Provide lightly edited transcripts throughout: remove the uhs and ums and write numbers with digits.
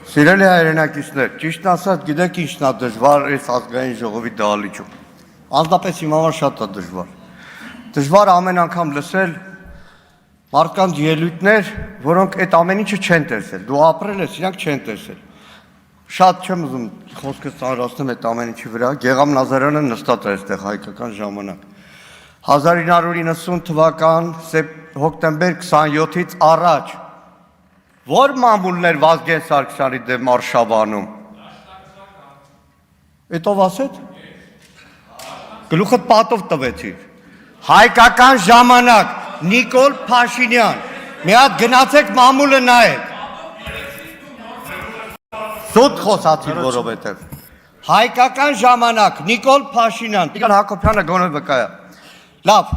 Սիրելի հայրենակիցներ, ճիշտ ասած, գիտեք ինչն է դժվար այս ազգային ժողովի դահլիճում։ Անձնապես իմ համար շատ է դժվար։ Դժվար ամեն անգամ լսել մարդկանց ելույթներ, որոնք այդ ամեն ինչը չեն տեսել։ Դու ապրել ես, իրանք չեն տեսել։ Շատ չեմ ուզում խոսքս ծանրացնեմ այդ ամեն ինչի վրա։ Գեգամ Նազարյանը նստած է այստեղ հայկական ժամանակ։ 1990 թվական հոկտեմբեր 27-ից առաջ որ մամուլներ Վազգեն Սարգսյանի դեմ արշավանում։ Էտով ասეთ։ Գլուխդ պատով տվեցիր։ Հայկական ժամանակ Նիկոլ Փաշինյան։ Մի հատ գնացեք մամուլը նայեք։ Սուտ խոսացիր որովհետև։ Հայկական ժամանակ Նիկոլ Փաշինյան։ Տիկան Հակոբյանը գոնե վկայա։ Լավ։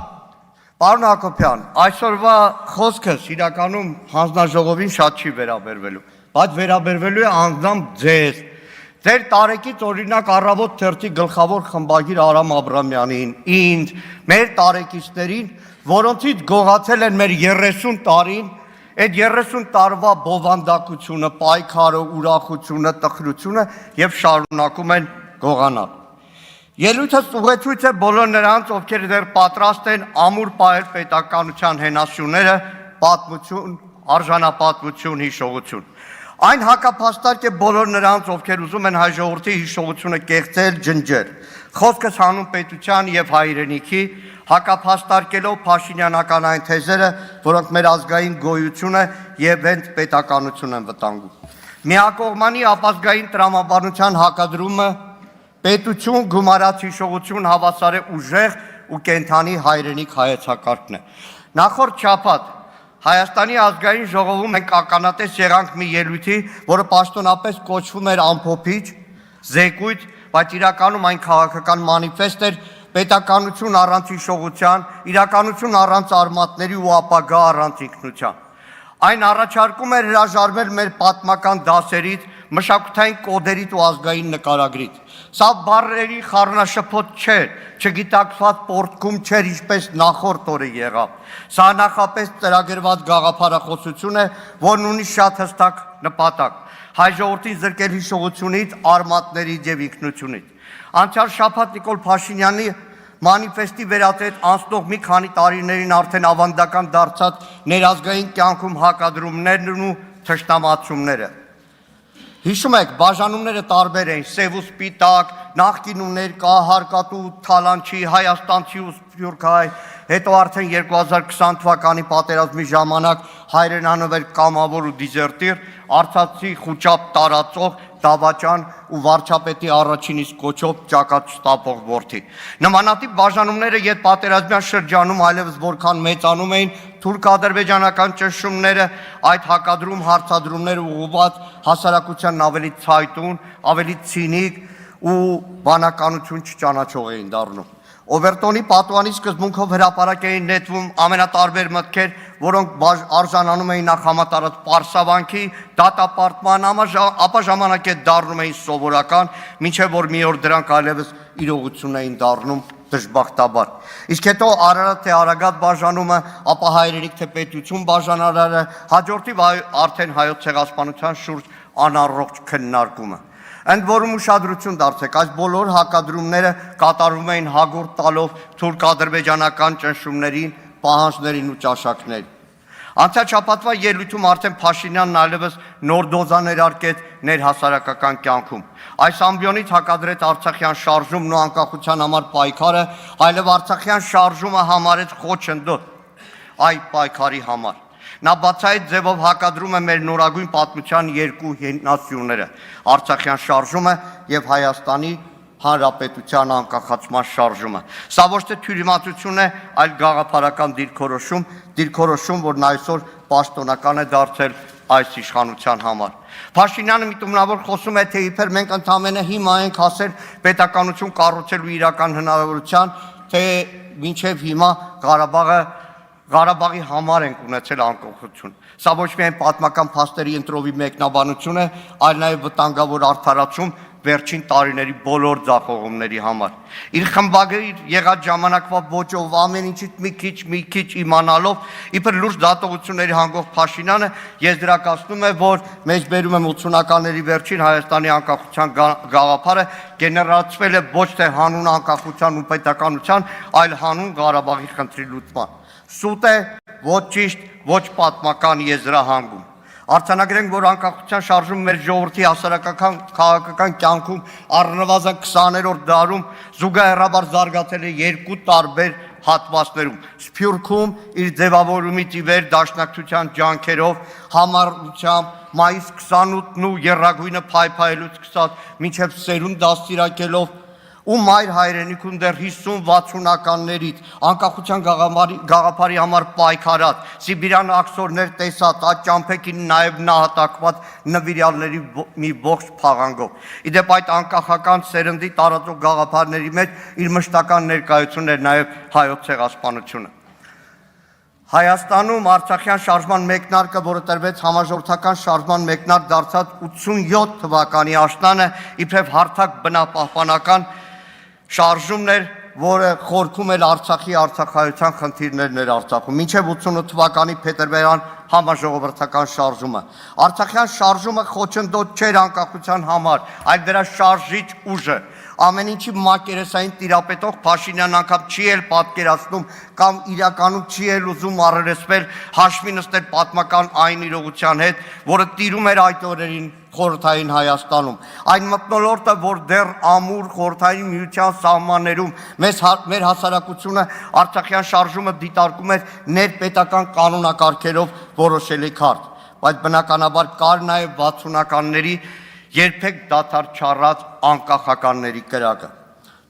Պարոն Հակոբյան, այսօրվա խոսքս իրականում հանձնաժողովին շատ չի վերաբերվելու, բայց վերաբերվելու է անձամբ ձեզ։ Ձեր տարեկից օրինակ Առավոտ թերթի գլխավոր խմբագիր Արամ Աբրամյանին, ինձ, մեր տարեկիցներին, որոնցից գողացել են մեր 30 տարին, այդ 30 տարվա բովանդակությունը, պայքարը, ուրախությունը, տխրությունը եւ շարունակում են գողանալ։ Ելույթս ուղեցույց է բոլոր նրանց, ովքեր դեռ պատրաստ են ամուր պահել պետականության հենասյուները, պատմություն, արժանապատվություն, հիշողություն։ Այն հակափաստարկ է բոլոր նրանց, ովքեր ուզում են հայ ժողովրդի հիշողությունը կեղծել, ջնջել։ Խոսքս հանուն պետության եւ հայրենիքի, հակափաստարկելով փաշինյանական այն թեզերը, որոնք մեր ազգային գոյությունը եւ հենց պետականություն են վտանգում։ Միակողմանի ապազգային տրամաբանության հակադրումը պետություն, գումարած հիշողություն հավասար է ուժեղ ու կենթանի հայրենիք հայեցակարգն է։ Նախորդ շաբաթ Հայաստանի ազգային ժողովում մենք ականատես եղանք մի ելույթի, որը պաշտոնապես կոչվում էր ամփոփիչ, զեկույց, բայց իրականում այն քաղաքական մանիֆեստ էր, պետականություն առանց հիշողության, իրականություն առանց արմատների ու ապագա առանց ինքնության։ Այն առաջարկում էր հրաժարվել մեր պատմական դասերից, մշակութային կոդերից ու ազգային նկարագրից։ Սա բառերի խառնաշփոթ չէր, չգիտակցված պորտքում չէր, ինչպես նախորդ օրը եղավ։ Սա նախապես ծրագրված գաղափարախոսություն է, որն ունի շատ հստակ նպատակ՝ հայ ժողովրդին զրկել հիշողությունից, արմատներից եւ ինքնությունից։ Անցյալ շաբաթ Նիկոլ Փաշինյանի մանիֆեստի վերածեց անցնող մի քանի տարիներին արդեն ավանդական դարձած ներազգային կյանքում հակադրումներն ու թշնամացումները։ Հիշում եք, բաժանումները տարբեր էին՝ սև ու սպիտակ, նախկին ու ներկա, հարկատու, թալանչի, հայաստանցի ու սփյուռքահայ, հետո արդեն 2020 թվականի պատերազմի ժամանակ հայրենանվեր կամավոր ու դիզերտիր, արցախցի խուճապ տարածող, դավաճան ու վարչապետի առաջին իսկ կոչով ճակատ շտապող որդի։ Նմանատիպ բաժանումները ետպատերազմյան շրջանում այլևս որքան մեծանում էին, թուրք-ադրբեջանական ճնշումները, այդ հակադրում հարցադրումները ուղղված հասարակությանն ավելի ցայտուն, ավելի ցինիկ ու բանականություն չճանաչող էին դառնում։ Օվերտոնի պատուանի սկզբունքով հրապարակ էին նետվում ամենատարբեր մտքեր, որոնք արժանանում էին նախ համատարած պարսավանքի, դատապարտման, ապա ժամանակ է դառնում էին սովորական, մինչև որ մի օր դրանք այլևս իրողություն էին դառնում դժբախտաբար։ Իսկ հետո Արարատ թե Արագատ բաժանումը, ապա հայրենիք թե պետություն բաժանարարը, հաջորդիվ արդեն հայոց ցեղասպանության շուրջ անառողջ քննարկումը։ Ընդ որում ուշադրություն դարձեք, այս բոլոր հակադրումները կատարվում էին հագորդ տալով թուրք-ադրբեջանական ճնշումներին, պահանջներին ու ճաշակներին։ Անցյալ շաբաթվա ելույթում արդեն Փաշինյանն այլևս նոր դոզա ներարկեց ներհասարակական կյանքում։ Այս ամբիոնից հակադրեց Արցախյան շարժումն ու անկախության համար պայքարը, այլև Արցախյան շարժումը համարեց խոչընդոտ այ պայքարի համար։ Նա բացահայտ ձևով հակադրում է մեր նորագույն պատմության երկու հենասյուները՝ Արցախյան շարժումը եւ Հայաստանի Հանրապետության անկախացման շարժումը։ Սա ոչ թե թյուրիմացություն է, այլ գաղափարական դիրքորոշում, որն այսօր պաշտոնական է դարձել այս իշխանության համար։ Փաշինյանը միտումնավոր խոսում է, թե իբր մենք ընդամենը հիմա ենք հասել պետականություն կառուցելու իրական հնարավորության, թե մինչև հիմա Ղարաբաղի համար ենք ունեցել անկախություն։ Սա ոչ միայն պատմական փաստերի ընտրովի մեկնաբանություն է, այլ նաև վտանգավոր արդարացում, վերջին տարիների բոլոր ձախողումների համար։ Իր խմբագրիր եղած ժամանակվա ոճով ամեն ինչից մի քիչ իմանալով իբր լուրջ դատողությունների հանգող Փաշինյանը եզրակացնում է, որ մեջբերում եմ 80-ականների վերջին Հայաստանի անկախության գաղափարը գեներացվել է ոչ թե հանուն անկախության ու պետականության, այլ հանուն Ղարաբաղի խնդրի լուծման։ Սուտ է, ոչ ճիշտ, ոչ պատմական եզրահանգում։ Արձանագրենք, որ անկախության շարժումը մեր ժողովրդի հասարակական քաղաքական կյանքում առնվազն 20-րդ դարում զուգահեռաբար զարգացել է երկու տարբեր հատվածներում։ Սփյուռքում իր ձևավորումից ի վեր դաշնակցության ջանքերով, համառությամբ, մայիս 28-ն ու եռագույնը փայփայելուց սկսած մինչև սերունդ դաստիարակելով ու մայր հայրենիքում դեռ 50-60-ականներից անկախության գաղափարի համար պայքարած, Սիբիրյան աքսորներ տեսած, այդ ճամփեքին նաև նահատակված նվիրյալների մի ողջ փաղանգով։ Իդեպ այդ անկախական սերնդի տարածող գաղափարների մեջ իր մշտական ներկայությունն էր նաև հայոց ցեղասպանությունը։ Հայաստանում Արցախյան շարժման մեկնարկը, որը տրվեց համաժողովրդական շարժման մեկնարկ դարձած 87 թվականի աշնանը, իբրև հարթակ բնապահպանական շարժումն էր, որը խորքում էր Արցախի արցախայության խնդիրներն էր Արցախում, մինչև 88 թվականի փետրվարյան համաժողովրդական շարժումը։ Արցախյան շարժումը խոչընդոտ չէր անկախության համար, այլ դրա շարժիչ ուժը։ Ամեն ինչի մակերեսային տիրապետող Փաշինյանն անգամ չի էլ պատկերացնում կամ իրականում չի էլ ուզում առերեսվել հաշվի նստել պատմական այն իրողության հետ, որը տիրում էր այդ օրերին խորհրդային Հայաստանում։ Այն մթնոլորտը, որ դեռ ամուր խորհրդային միության սահմաններում մեր հասարակությունը Արցախյան շարժումը դիտարկում էր ներպետական կանոնակարգերով որոշելի քարտ, բայց բնականաբար կար նաև 60-ականների երբեք դադար չառած անկախականների կրակը։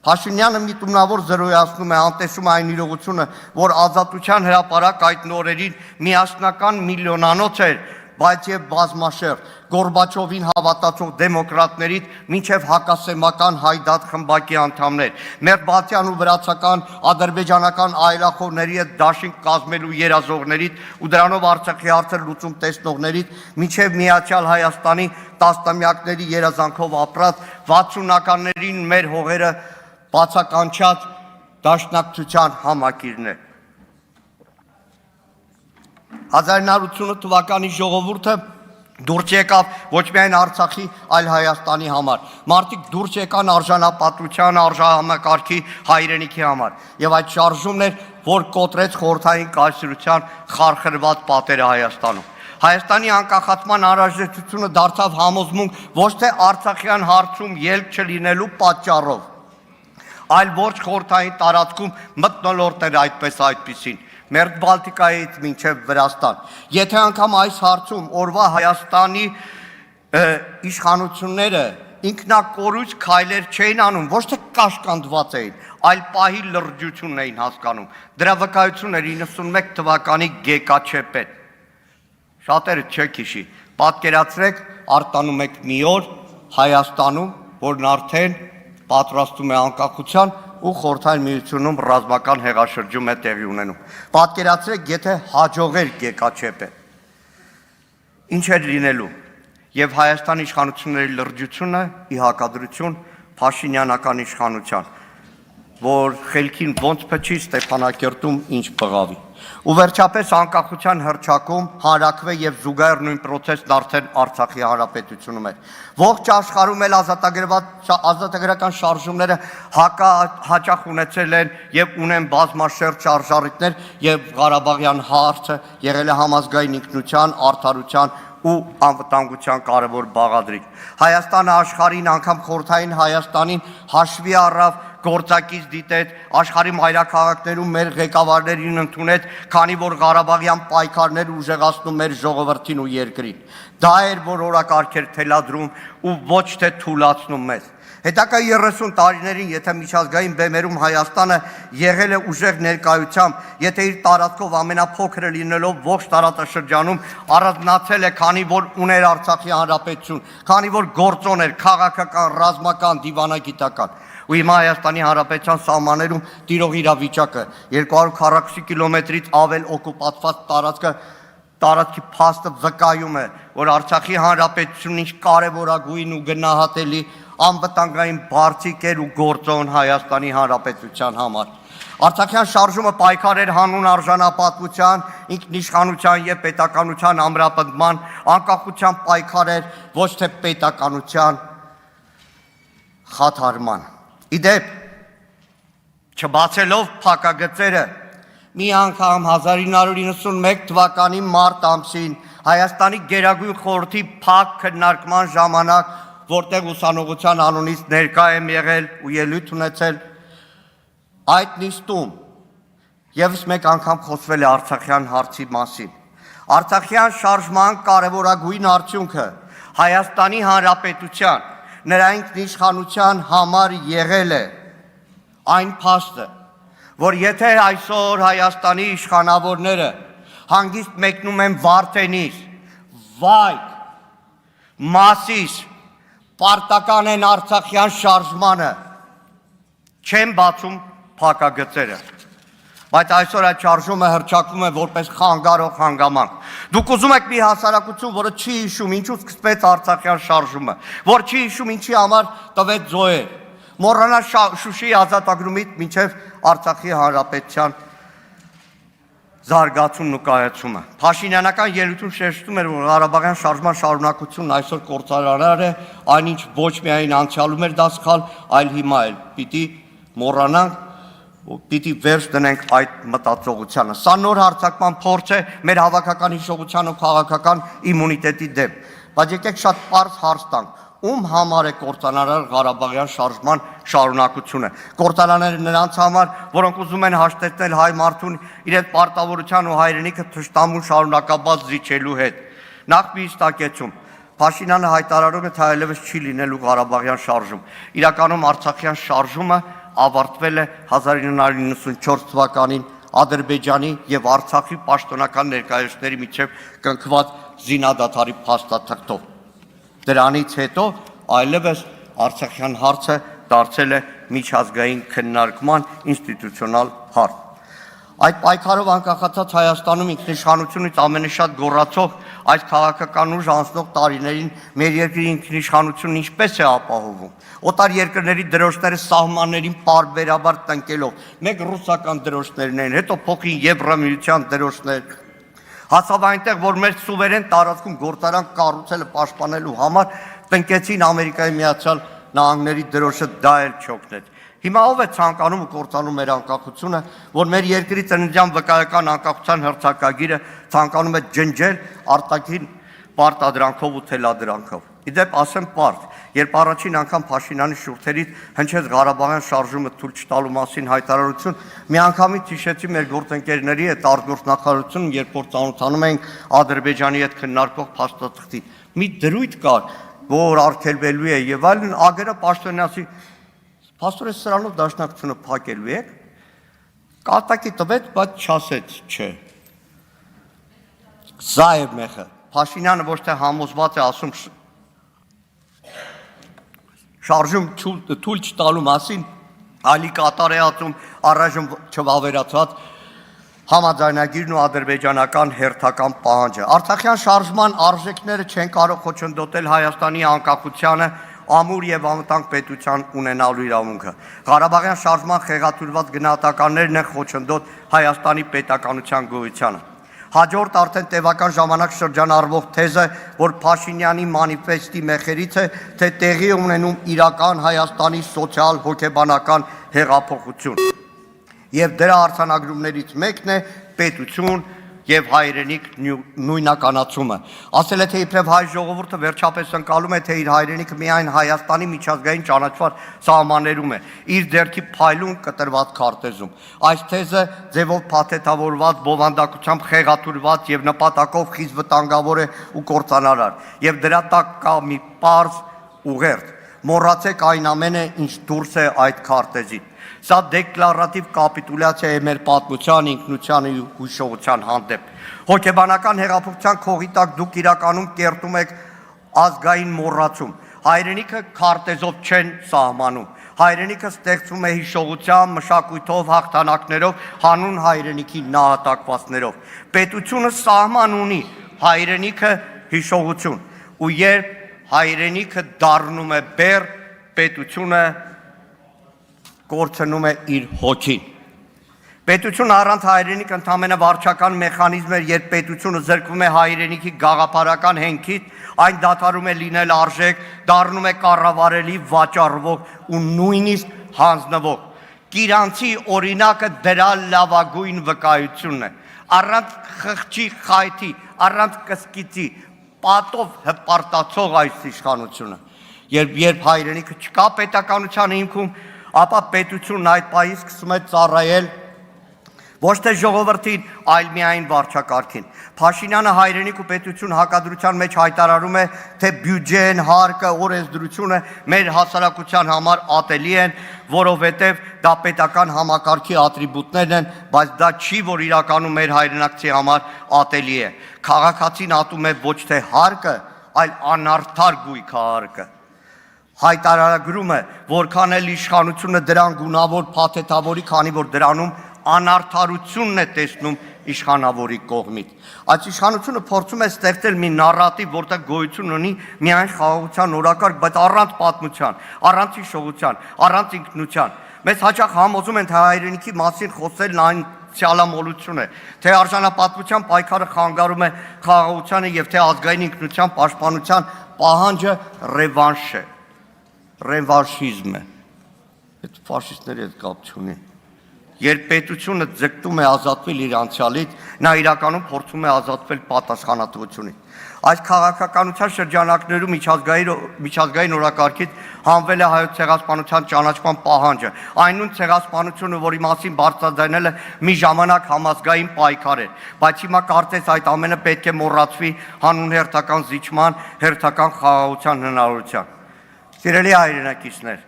Փաշինյանը միտումնավոր զրոյացնում է, անտեսում այն իրողությունը, որ ազատության հրապարակ այդ նորերին միասնական միլիոնանոց էր, բայց եւ բազմաշերտ, Գորբաչովին հավատացող դեմոկրատներից մինչև հակասեմական հայդատ խմբակի անդամներ, մեր բալթյան ու վրացական, ադրբեջանական այլախոհների հետ դաշինք կազմելու երազողներից ու դրանով Արցախի հարցը լուծում տեսնողներից, մինչև Միացյալ Հայաստանի տասնամյակների երազանքով ապրած 60-ականներին մեր հողերը բացականչած դաշնակցության համակիրն է։ 1988 թվականի ժողովուրդը դուրս եկավ ոչ միայն Արցախի, այլ Հայաստանի համար։ Մարդիկ դուրս եկան արժանապատվության, արժանամակարգի, հայրենիքի համար։ Եվ այդ շարժումն էր, որ կոտրեց խորհրդային կայսրության խարխրված պատերը Հայաստանում։ Հայաստանի անկախացման անհրաժեշտությունը դարձավ համոզմունք ոչ թե Արցախյան հարցում ելք չլինելու պատճառով, այլ ոչ խորհրդային տարածքում մթնոլորտ էր այդպիսին։ Մերձ Բալտիկայից մինչև Վրաստան։ Եթե անգամ այս հարցում օրվա Հայաստանի իշխանությունները ինքնակորույս քայլեր չէին անում, ոչ թե կաշկանդված էին, այլ պահի լրջությունն էին հասկանում։ Դրա վկայությունն էր 91 թվականի Գեկաչեպետ։ Շատերը չեք հիշի, պատկերացրեք, արտանում եք մի օր Հայաստանում, որն արդեն պատրաստում է անկախության ու խորհրդային միությունում ռազմական հեղաշրջում է տեղի ունենում։ Պատկերացրեք, եթե հաջողեր Գեկաչեպը, ինչ էր լինելու, եւ Հայաստանի իշխանությունների լրջությունը ի հակադրություն Փաշինյանական իշխանության, որ խելքին ոնց փչի Ստեփանակերտում ինչ բղավի։ Ու վերջապես անկախության հռչակում հանրակրվե եւ զուգահեռ նույն process-ն արդեն Արցախի հանրապետությունում էր։ Ողջ աշխարհում էլ ազատագրական շարժումները հաճախ ունեցել են եւ ունեն բազմաշերտ շարժառիթներ եւ Ղարաբաղյան հարցը եղել է համազգային ինքնության, արդարության ու անվտանգության կարևոր բաղադրիչ։ Հայաստանը աշխարհին, անգամ խորհրդային Հայաստանին հաշվի առավ, գործակից դիտեց, աշխարհի մայրաքաղաքներում մեր ղեկավարներին ընդունեց, քանի որ Ղարաբաղյան պայքարներ ուժեղացնում մեր ժողովրդին ու երկրին։ Դա էր, որ օրակարգ էր թելադրում ու ոչ թե թուլացնում մեզ։ Հետագա 30 տարիներին, եթե միջազգային բեմերում Հայաստանը եղել է ուժեղ ներկայությամբ, եթե իր տարածքով ամենափոքրը լինելով ողջ տարածաշրջանում առանձնացել է, քանի որ ուներ Արցախի հանրապետություն, քանի որ գործոն էր քաղաքական, ռազմական, դիվանագիտական։ Ու հիմա Հայաստանի Հանրապետության սահմաններում տիրող իրավիճակը 240 կիլոմետրից ավել օկուպացված տարածքի փաստը վկայում է, որ Արցախի Հանրապետությունն ինչ կարևորագույն ու գնահատելի անվտանգային բարձիկ էր ու գործոն Հայաստանի Հանրապետության համար։ Արցախյան շարժումը պայքար էր հանուն արժանապատվության, ինքնիշխանության եւ պետականության ամրապնդման, անկախության պայքար էր, ոչ թե պետականության խաթարման։ Իդեպ, չբացելով փակագծերը, մի անգամ 1991 թվականի մարտ ամսին Հայաստանի Գերագույն խորհրդի փակ քննարկման ժամանակ, որտեղ ուսանողության անունից ներկա եմ եղել ու ելույթ ունեցել, այդ նիստում եւս մեկ անգամ խոսվել է Արցախյան հարցի մասին։ Արցախյան շարժման կարևորագույն արդյունքը Հայաստանի Հանրապետության նրա ինքնիշխանության համար եղել է այն փաստը, որ եթե այսօր Հայաստանի իշխանավորները հանգիստ մեկնում են Վարդենից, Վայք, Մասիս, պարտական են Արցախյան շարժմանը, չեն բացում փակագծերը, բայց այսօր այդ շարժումը հռչակվում է որպես խանգարող հանգամանք։ Դուք ուզում եք մի հասարակություն, որը չի հիշում ինչու սկսվեց Արցախյան շարժումը, որ չի հիշում ինչի համար տվեց զոհեր, մոռանա Շուշիի ազատագրումից մինչև Արցախի Հանրապետության զարգացումն ու կայացումը։ Փաշինյանական ելույթում շեշտում էր, որ Ղարաբաղյան շարժման շարունակությունն այսօր կործանարար է, այնինչ ոչ միայն անցյալում էր դա սխալ, այլ հիմա էլ պիտի մոռանանք, պիտի վերջ դնենք այդ մտածողությանը։ Սա նոր հարձակման փորձ է մեր հավաքական հիշողության ու քաղաքական իմունիտետի դեմ։ Բայց եկեք շատ պարզ հարց տանք. ում համար է կործանարար Ղարաբաղյան շարժման շարունակությունը։ Կործանարները նրանց համար, որոնք ուզում են հաշտեցնել հայ մարդուն իրենց պարտավորության ու հայրենիքը թշնամուն շարունակաբար զիջելու հետ։ Նախ մի հստակեցում. Փաշինյանը հայտարարում է, թե այլևս չի լինելու Ղարաբաղյան շարժում։ Իրականում Արցախյան շարժումը ավարտվել է 1994 թվականին Ադրբեջանի եւ Արցախի պաշտոնական ներկայացուցիչների միջև կնքված զինադադարի փաստաթղթով։ Դրանից հետո այլևս Արցախյան հարցը դարձել է միջազգային քննարկման ինստիտուցիոնալ հարց։ Այդ պայքարով անկախացած Հայաստանում ինքնիշխանությունից ամենաշատ գոռացող այս քաղաքական ուժ անցնող տարիներին մեր երկրի ինքնիշխանությունն ինչպես է ապահովում։ Օտար երկրների դրոշները սահմաններին պարբերաբար տնկելով, մեկ ռուսական դրոշներն են, հետո փոխին Եվրամիության դրոշներ, հասավ այնտեղ, որ մեր սուվերեն տարածքում գործարան կառուցելը պաշտպանելու համար տնկեցին Ամերիկայի Միացյալ Նահանգների դրոշը, դա էլ չօգնեց։ Հիմա ով է ցանկանում ու կործանում մեր անկախությունը, որ մեր երկրի ծննդյան վկայական անկախության հռչակագիրը ցանկանում է ջնջել արտաքին պարտադրանքով ու թելադրանքով։ Իդեպ ասեմ պարզ, երբ առաջին անգամ Փաշինյանի շուրթերից հնչեց Ղարաբաղյան շարժումը թույլ չտալու մասին հայտարարություն, միանգամից հիշեցի մեր գործընկերների հետ արտգործնախարարությունում, երբ որ ծանոթանում էինք Ադրբեջանի հետ քննարկող փաստաթղթին, մի դրույթ կար, որ արգելվելու է եւ այլն, ագերը պաշտոնյացի Փաստորեն սրանով դաշնակցությունը փակելու եք, կատակի տվեց, բայց չասեց չէ։ Սա է մեխը։ Փաշինյանը ոչ թե համոզված է ասում շարժում թույլ չտալու մասին, այլ կատար է ասում առայժմ չվավերացված համաձայնագիրն ու ադրբեջանական հերթական պահանջը։ Արցախյան շարժման արժեքները չեն կարող խոչընդոտել Հայաստանի անկախությանը ամուր եւ անվտանգ պետության ունենալու իրավունքը։ Ղարաբաղյան շարժման խեղաթյուրված գնահատականներն են խոչընդոտ Հայաստանի պետականության գոյությանը։ Հաջորդ արդեն տևական ժամանակ շրջանառվող թեզը, որ Փաշինյանի մանիֆեստի մեխերից է, թե տեղի ունենում իրական Հայաստանի սոցիալ հոգեբանական հեղափոխություն։ Եվ դրա արձանագրումներից մեկն է պետություն եւ հայրենիք նույնականացումը։ Ասել է, թե իբրև հայ ժողովուրդը վերջապես ընկալում է, թե իր հայրենիքը միայն Հայաստանի միջազգային ճանաչված սահմաններում է, իր ձեռքի փայլուն կտրված քարտեզում։ Այս թեզը ձևով փաթեթավորված, բովանդակությամբ խեղաթյուրված եւ նպատակով խիստ վտանգավոր է ու կործանարար։ Եվ դրա տակ կա մի պարզ ուղերձ. մոռացեք այն ամենը, ինչ դուրս է այդ քարտեզից։ Սա դեկլարատիվ կապիտուլյացիա է մեր պատմության, ինքնության ու հիշողության հանդեպ։ Հոգեբանական հեղափոխության քողի տակ դուք իրականում կերտում եք ազգային մոռացում։ Հայրենիքը քարտեզով չեն սահմանում։ Հայրենիքը ստեղծվում է հիշողությամբ, մշակույթով, հաղթանակներով, հանուն հայրենիքի նահատակվածներով։ Պետությունը սահման ունի, հայրենիքը հիշողություն։ Ու երբ հայրենիքը դառնում է բեռ, պետությունը կորցնում է իր հոգին։ Պետությունը առանց հայրենիք ընդամենը վարչական մեխանիզմ էր, երբ պետությունը զրկվում է հայրենիքի գաղափարական հենքից, այն դադարում է լինել արժեք, դառնում է կառավարելի, վաճառվող ու նույնիսկ հանձնվող։ Կիրանցի օրինակը դրա լավագույն վկայությունն է։ Առանց խղճի խայթի, առանց կսկիծի, պատով հպարտացող այս իշխանությունը։ Երբ հայրենիքը չկա պետականության հիմքում, ապա պետությունն այդ պահից սկսում է ծառայել ոչ թե ժողովրդին, այլ միայն վարչակարգին։ Փաշինյանը հայրենիք ու պետություն հակադրության մեջ հայտարարում է, թե բյուջեն, հարկը, օրենսդրությունը մեր հասարակության համար ատելի են, որովհետև դա պետական համակարգի ատրիբուտներն են, բայց դա չի, որ իրականում մեր հայրենակցի համար ատելի է։ Քաղաքացին ատում է ոչ թե հարկը, այլ անարդար գույք հարկը։ Հայտարարագրում է, որքան էլ իշխանությունը դրան գունավոր փաթեթավորի, քանի որ դրանում անարդարությունն է տեսնում իշխանավորի կողմից։ Այս իշխանությունը փորձում է ստեղծել մի նարատիվ, որտեղ գոյություն ունի միայն խաղաղության օրակարգ, բայց առանց պատմության, առանց հիշողության, առանց ինքնության։ Մեզ հաճախ համոզում են, թե հայրենիքի մասին խոսելն այն ցյալամոլություն է, թե արժանապատվության պայքարը խանգարում է խաղաղությանը եւ թե ազգային ինքնության պաշտպանության պահանջը ռևանշ է, ռևանշիզմ է։ Այդ ֆաշիստների հետ կապ չունի։ Երբ պետությունը ձգտում է ազատվել իր անցյալից, նա իրականում փորձում է ազատվել պատասխանատվությունից։ Այս քաղաքականության շրջանակներում միջազգային օրակարգից հանվել է հայոց ցեղասպանության ճանաչման պահանջը, այն նույն ցեղասպանությունը, որի մասին բարձրաձայնել է մի ժամանակ համազգային պայքար էր, բայց հիմա կարծես այդ ամենը պետք է մոռացվի հանուն հերթական զիջման, հերթական խաղաղության հնարավորության։ Սիրելի հայրենակիցներ,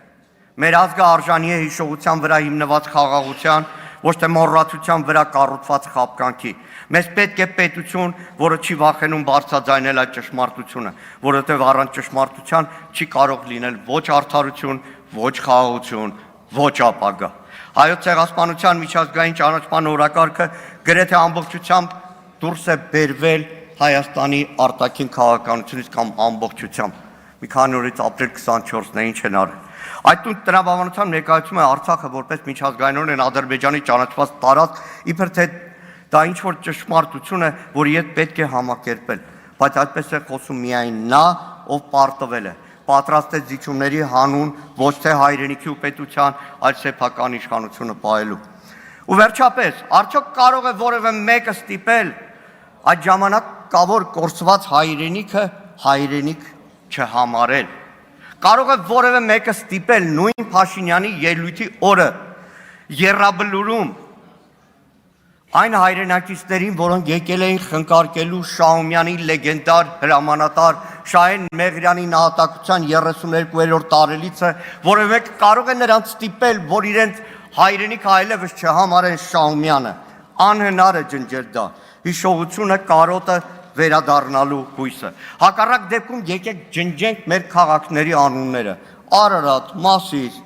մեր ազգը արժանի է հիշողության վրա հիմնված խաղաղության, ոչ թե մոռացության վրա կառուցված խաբկանքի։ Մեզ պետք է պետություն, որը չի վախենում բարձրաձայնել այդ ճշմարտությունը, որովհետև առանց ճշմարտության չի կարող լինել ոչ արդարություն, ոչ խաղաղություն, ոչ ապագա։ Հայոց ցեղասպանության միջազգային ճանաչման օրակարգը գրեթե ամբողջությամբ դուրս է բերվել Հայաստանի արտաքին քաղաքականությունից կամ ամբողջությամբ։ Մի քանի օրից ապրիլ 24-ն է, ինչ են արել։ Այդ տրամաբանության ներկայացում է Արցախը որպես միջազգայինորեն Ադրբեջանի ճանաչված տարածք, իբր թե դա ինչ-որ ճշմարտություն է, որի հետ պետք է համակերպել, բայց այդպես է խոսում միայն նա, ով պարտվել է, պատրաստ է զիջումների հանուն ոչ թե հայրենիքի ու պետության, այլ սեփական իշխանությունը պահելու։ Ու վերջապես, արդյոք կարող է որևէ մեկը ստիպել այդ ժամանակավոր կորսված հայրենիքը հայրենիք չհամարել։ Կարող է որևէ մեկը ստիպել նույն Փաշինյանի ելույթի օրը եռաբլուրում այն հայրենակիցներին, որոնք եկել էին խնկարկելու Շահումյանի լեգենդար հրամանատար Շահեն Մեղրյանի նահատակության 32-րդ տարելիցը, որևէ մեկը կարող է նրանց ստիպել, որ իրենց հայրենիքը այլևս չհամարեն Շահումյանը։ Անհնար է ջնջել դա։ Հիշողությունը կարոտը վերադառնալու հույսը։ Հակառակ դեպքում եկեք ջնջենք մեր քաղաքների անունները։ Արարատ, Մասիս,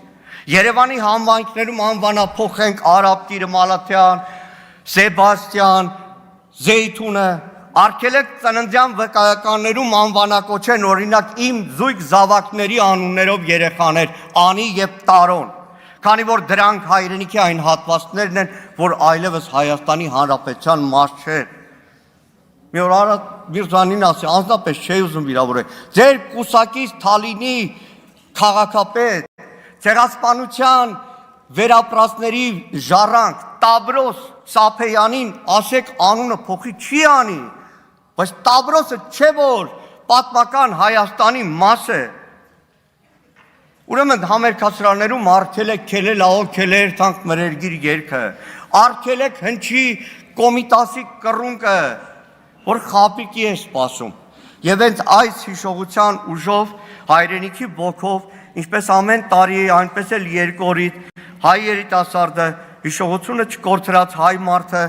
Երևանի համայնքներում անվանափոխենք Արաբկիրը, Մալաթյան, Սեբաստիան, Զեյթունը, արգելեք ծննդյան վկայականներում անվանակոչեն օրինակ իմ զույգ զավակների անուններով երեխաներ, Անի եւ Տարոն, քանի որ դրանք հայրենիքի այն հատվածներն են, որ այլևս Հայաստանի Հանրապետության մաս չէ։ Մի օր Արադ Միրզանին ասի, անձնապես չէի ուզում վիրավորել, ձեր կուսակից Թալինի քաղաքապետ, ցեղասպանության վերապրածների ժառանգ Տավրոս Սափեյանին ասեք անունը փոխի չի անի, բայց Տավրոսը չէ որ պատմական Հայաստանի մաս է։ Ուրեմն համերգացրալներում արգելեք քելել աղոք քելեր թանք մրերգիր երգը, արգելեք հնչի կոմիտասի կռունկը, որ խապիկի է սպասում։ Եվ հենց այս հիշողության ուժով, հայրենիքի ոգով, ինչպես ամեն տարի, այնպես էլ երկորից հայ երիտասարդը հիշողությունը չկորցրած հայ մարդը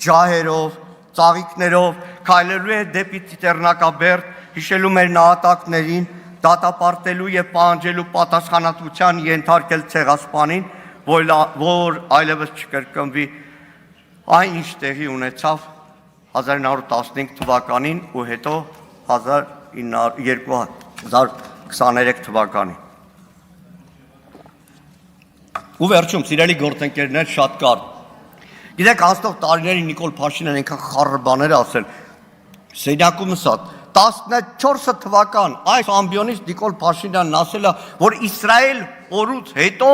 ջահերով, ծաղիկներով քայլելու է դեպի Ծիծեռնակաբերդ, հիշելու մեր նահատակներին, դատապարտելու եւ պահանջելու պատասխանատվության ենթարկել ցեղասպանին, որ այլևս չկրկնվի այն ինչ տեղի ունեցավ 1915 թվականին ու հետո 2023 թվականին։ Ու վերջում սիրելի գործընկերներ շատ կար։ Գիտեք, անցնող տարիների Նիկոլ Փաշինյանը այնքան խառը բաներ ասել։ Սենյակում ասած 14 թվական այս ամբիոնից Նիկոլ Փաշինյանն ասել է, որ Իսրայել օրուց հետո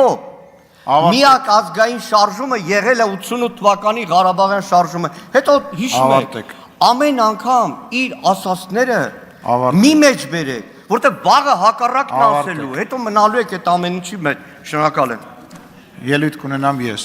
միակ ազգային շարժումը եղել է 88 թվականի Ղարաբաղյան շարժումը։ Հետո հիշում եք, ամեն անգամ իր ասածները մի մեջ բերեք, որտեղ վաղը հակառակն ասելու, հետո մնալու եք այդ ամեն ինչի մեջ։ Շնորհակալ եմ։ Ելույթ կունենամ ես։